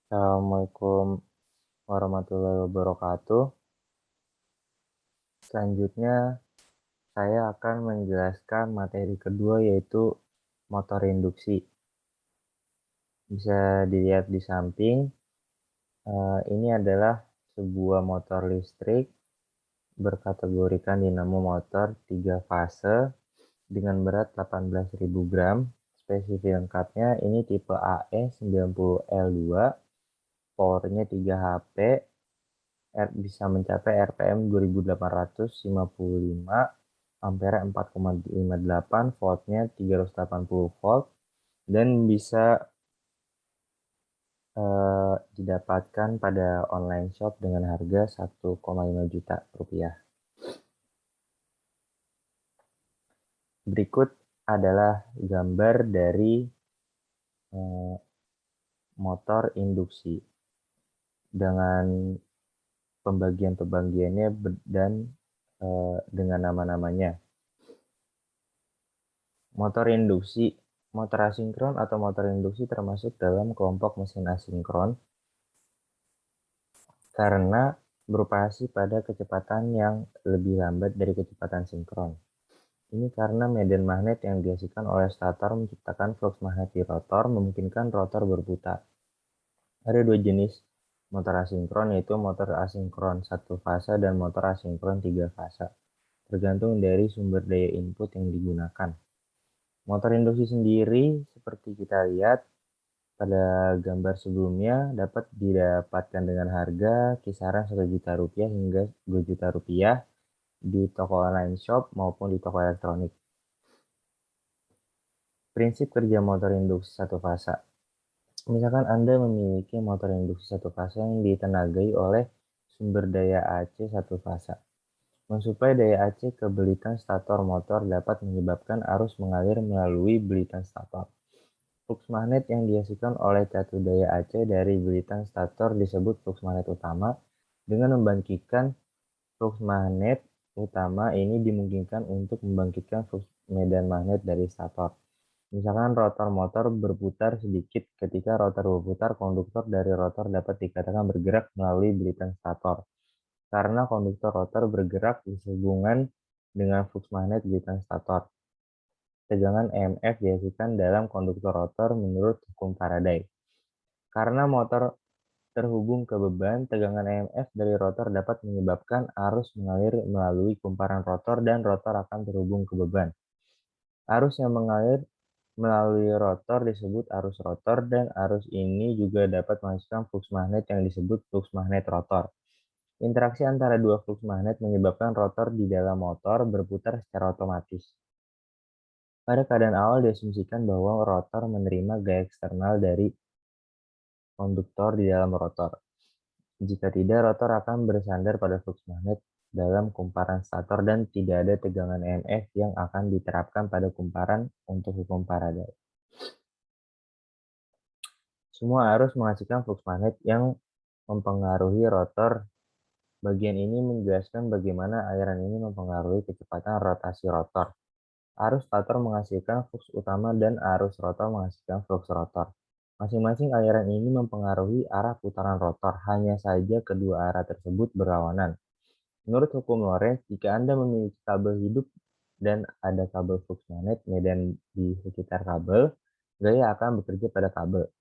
Assalamualaikum warahmatullahi wabarakatuh. Selanjutnya, saya akan menjelaskan materi kedua yaitu motor induksi. Bisa dilihat di samping, ini adalah sebuah motor listrik berkategorikan dinamo motor 3 fase dengan berat 18.000 gram. Spesifik lengkapnya ini tipe AE90L2, powernya 3 HP, bisa mencapai RPM 2855, ampere 4,58, voltnya 380 volt, dan bisa didapatkan pada online shop dengan harga 1,5 juta rupiah. Berikut adalah gambar dari motor induksi dengan pembagian-pembagiannya dan dengan nama-namanya. Motor induksi. Motor asinkron atau motor induksi termasuk dalam kelompok mesin asinkron karena beroperasi pada kecepatan yang lebih lambat dari kecepatan sinkron. Ini karena medan magnet yang dihasilkan oleh stator menciptakan flux magnet di rotor, memungkinkan rotor berputar. Ada dua jenis motor asinkron, yaitu motor asinkron 1 fase dan motor asinkron 3 fase, tergantung dari sumber daya input yang digunakan. Motor induksi sendiri, seperti kita lihat pada gambar sebelumnya, dapat didapatkan dengan harga kisaran 1 juta rupiah hingga 2 juta rupiah di toko online shop maupun di toko elektronik. Prinsip kerja motor induksi 1 fase. Misalkan Anda memiliki motor induksi 1 fase yang ditenagai oleh sumber daya AC 1 fase. Mensuplai daya AC ke belitan stator motor dapat menyebabkan arus mengalir melalui belitan stator. Flux magnet yang dihasilkan oleh catu daya AC dari belitan stator disebut flux magnet utama. Dengan membangkitkan flux magnet utama ini dimungkinkan untuk membangkitkan flux medan magnet dari stator. Misalkan rotor motor berputar sedikit. Ketika rotor berputar, konduktor dari rotor dapat dikatakan bergerak melalui belitan stator. Karena konduktor rotor bergerak sehubungan dengan flux magnet belitan stator. Tegangan EMF dihasilkan dalam konduktor rotor menurut hukum Faraday. Karena motor terhubung ke beban, tegangan EMF dari rotor dapat menyebabkan arus mengalir melalui kumparan rotor dan rotor akan terhubung ke beban. Arus yang mengalir melalui rotor disebut arus rotor dan arus ini juga dapat menghasilkan flux magnet yang disebut flux magnet rotor. Interaksi antara dua flux magnet menyebabkan rotor di dalam motor berputar secara otomatis. Pada keadaan awal diasumsikan bahwa rotor menerima gaya eksternal dari konduktor di dalam rotor. Jika tidak, rotor akan bersandar pada flux magnet dalam kumparan stator dan tidak ada tegangan EMF yang akan diterapkan pada kumparan untuk hukum Faraday. Semua arus menghasilkan flux magnet yang mempengaruhi rotor. Bagian ini menjelaskan bagaimana aliran ini mempengaruhi kecepatan rotasi rotor. Arus stator menghasilkan flux utama dan arus rotor menghasilkan flux rotor. Masing-masing aliran ini mempengaruhi arah putaran rotor, hanya saja kedua arah tersebut berlawanan. Menurut hukum Lorentz, jika Anda memiliki kabel hidup dan ada kabel flux magnet medan di sekitar kabel, gaya akan bekerja pada kabel.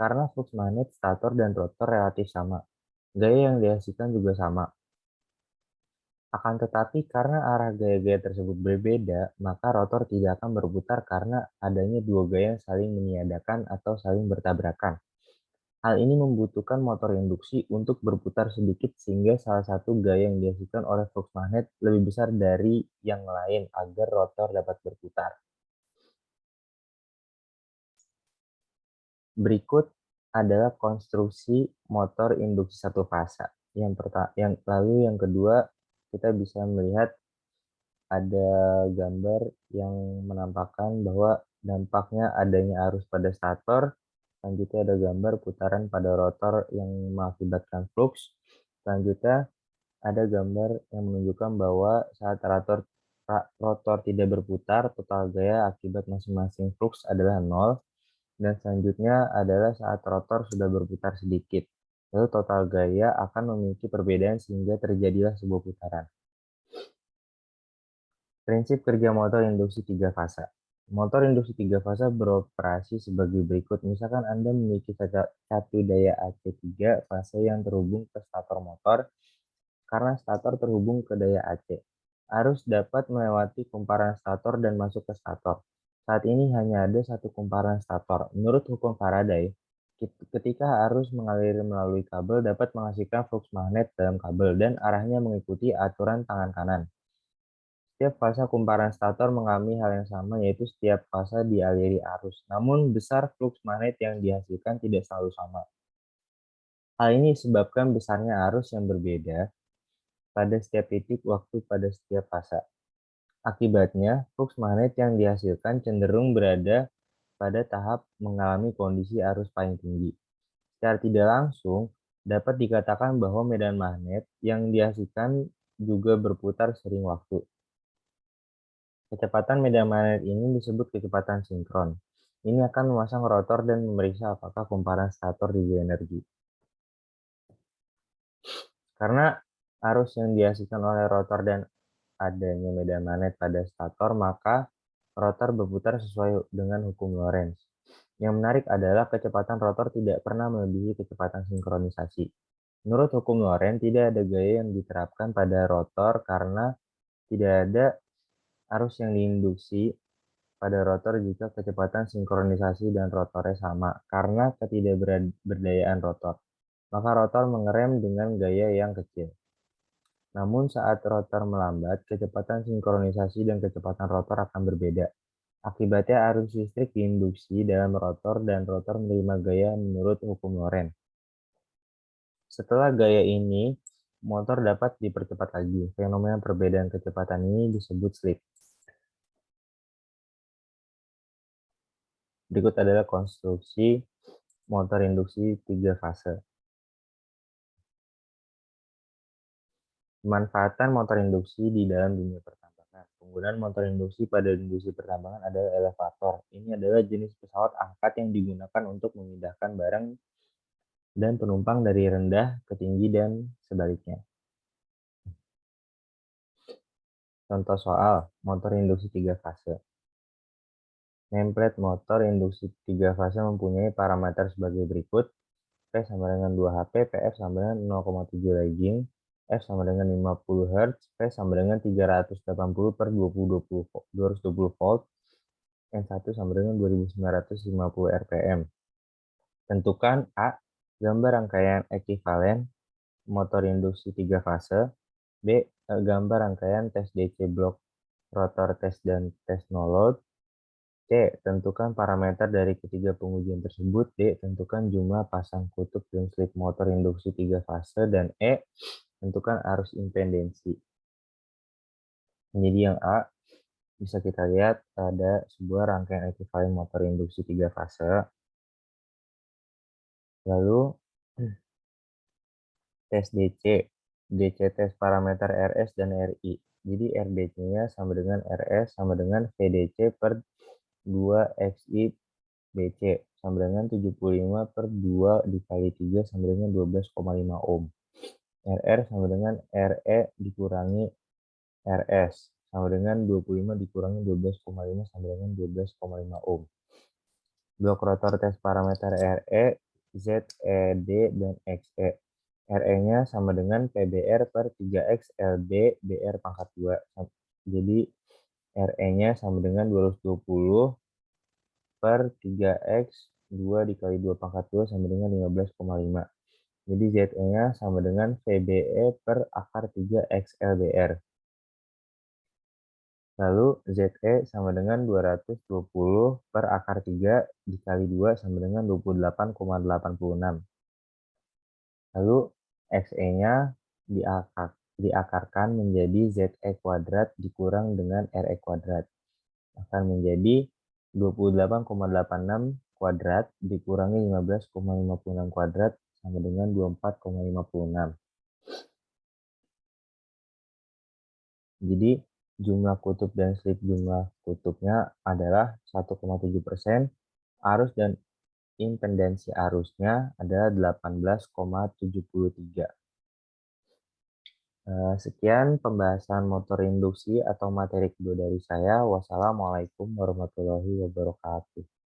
Karena flux magnet stator dan rotor relatif sama, gaya yang dihasilkan juga sama. Akan tetapi karena arah gaya-gaya tersebut berbeda, maka rotor tidak akan berputar karena adanya dua gaya yang saling meniadakan atau saling bertabrakan. Hal ini membutuhkan motor induksi untuk berputar sedikit sehingga salah satu gaya yang dihasilkan oleh flux magnet lebih besar dari yang lain agar rotor dapat berputar. Berikut adalah konstruksi motor induksi 1 fase. Yang kedua, kita bisa melihat ada gambar yang menampakkan bahwa dampaknya adanya arus pada stator. Selanjutnya ada gambar putaran pada rotor yang mengakibatkan flux. Selanjutnya ada gambar yang menunjukkan bahwa saat rotor tidak berputar, total gaya akibat masing-masing flux adalah 0. Dan selanjutnya adalah saat rotor sudah berputar sedikit. Lalu total gaya akan memiliki perbedaan sehingga terjadilah sebuah putaran. Prinsip kerja motor induksi 3 fasa. Motor induksi 3 fasa beroperasi sebagai berikut. Misalkan Anda memiliki satu daya AC 3 fase yang terhubung ke stator motor. Karena stator terhubung ke daya AC, arus dapat melewati kumparan stator dan masuk ke stator. Saat ini hanya ada satu kumparan stator. Menurut hukum Faraday, ketika arus mengalir melalui kabel dapat menghasilkan flux magnet dalam kabel dan arahnya mengikuti aturan tangan kanan. Setiap fase kumparan stator mengalami hal yang sama, yaitu setiap fase dialiri arus. Namun besar flux magnet yang dihasilkan tidak selalu sama. Hal ini disebabkan besarnya arus yang berbeda pada setiap titik waktu pada setiap fase. Akibatnya, flux magnet yang dihasilkan cenderung berada pada tahap mengalami kondisi arus paling tinggi. Secara tidak langsung, dapat dikatakan bahwa medan magnet yang dihasilkan juga berputar sering waktu. Kecepatan medan magnet ini disebut kecepatan sinkron. Ini akan memasang rotor dan memeriksa apakah kumparan stator diberi energi. Karena arus yang dihasilkan oleh rotor dan adanya medan magnet pada stator, maka rotor berputar sesuai dengan hukum Lorentz. Yang menarik adalah kecepatan rotor tidak pernah melebihi kecepatan sinkronisasi. Menurut hukum Lorentz, tidak ada gaya yang diterapkan pada rotor karena tidak ada arus yang diinduksi pada rotor jika kecepatan sinkronisasi dan rotornya sama, karena ketidakberdayaan rotor. Maka rotor mengerem dengan gaya yang kecil. Namun saat rotor melambat, kecepatan sinkronisasi dan kecepatan rotor akan berbeda. Akibatnya arus listrik diinduksi dalam rotor dan rotor menerima gaya menurut hukum Lorentz. Setelah gaya ini, motor dapat dipercepat lagi. Fenomena perbedaan kecepatan ini disebut slip. Berikut adalah konstruksi motor induksi 3 fase. Pemanfaatan motor induksi di dalam dunia pertambangan. Penggunaan motor induksi pada industri pertambangan adalah elevator. Ini adalah jenis pesawat angkat yang digunakan untuk memindahkan barang dan penumpang dari rendah ke tinggi dan sebaliknya. Contoh soal motor induksi 3 fase. Template motor induksi 3 fase mempunyai parameter sebagai berikut. P sama dengan 2HP, PF sama dengan 0,7 lagging, F sama dengan 50 Hz, P sama dengan 380 per 220 volt, N1 sama dengan 2950 rpm. Tentukan A. Gambar rangkaian ekivalen motor induksi 3 fase. B. Gambar rangkaian tes DC blok rotor tes dan tes no load. C. Tentukan parameter dari ketiga pengujian tersebut. D. Tentukan jumlah pasang kutub dan slip motor induksi 3 fase. Dan E. Tentukan arus impedensi. Jadi yang A, bisa kita lihat ada sebuah rangkaian ekivalen motor induksi 3 fase. Lalu tes DC. DC tes parameter RS dan RI. Jadi RDC-nya sama dengan RS sama dengan VDC per 2XI BC sama dengan 75 per 2 dikali 3 sama dengan 12,5 ohm. RR sama dengan RE dikurangi RS sama dengan 25 dikurangi 12,5 sama dengan 12,5 ohm. Blok rotor tes parameter RE, ZED, dan XE. RE-nya sama dengan PBR per 3X LB BR pangkat 2. Jadi RE-nya sama dengan 220 per 3X 2 dikali 2 pangkat 2 sama dengan 15,5. Jadi ZE-nya sama dengan VBE per akar 3 XLBR. Lalu ZE sama dengan 220 per akar 3 dikali 2 sama dengan 28,86. Lalu XE-nya diakarkan menjadi ZE kuadrat dikurang dengan RE kuadrat. Akan menjadi 28,86 kuadrat dikurangi 15,56 kuadrat sama dengan 24,56. Jadi jumlah kutub dan slip jumlah kutubnya adalah 1,7%, arus dan impedansi arusnya adalah 18,73. Sekian pembahasan motor induksi atau materi kedua dari saya. Wassalamualaikum warahmatullahi wabarakatuh.